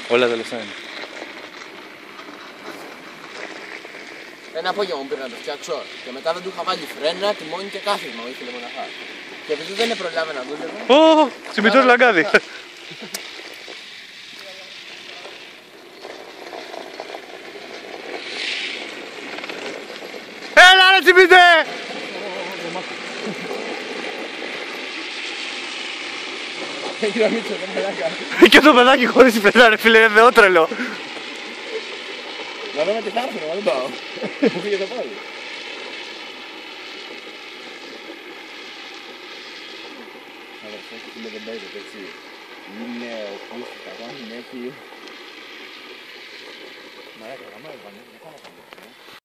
Όλα τα λεφτά είναι. Ένα απόγευμα μου πήρα να το φτιάξω και μετά δεν του είχα βάλει φρένα, τιμόνι και κάθισμα, ήθελε μοναχά. Και επειδή δεν προλάβαινα να δούλευε... Ω, Τσιμητός Λαγκάδι. Έλα ρε Τσιμητέ! Και το παιδάκι χωρίς η φρένα ρε φίλε, είναι δεότρελο. Να δούμε τι θα έρθουν, δεν πάω. Μου φύγε το πάλι. Αδερφές, φίλε δεν παίζεται έτσι. Είναι ο Κούστης, τα κάνει, έχει... Μαλάκα, γαμάει, δεν κάνω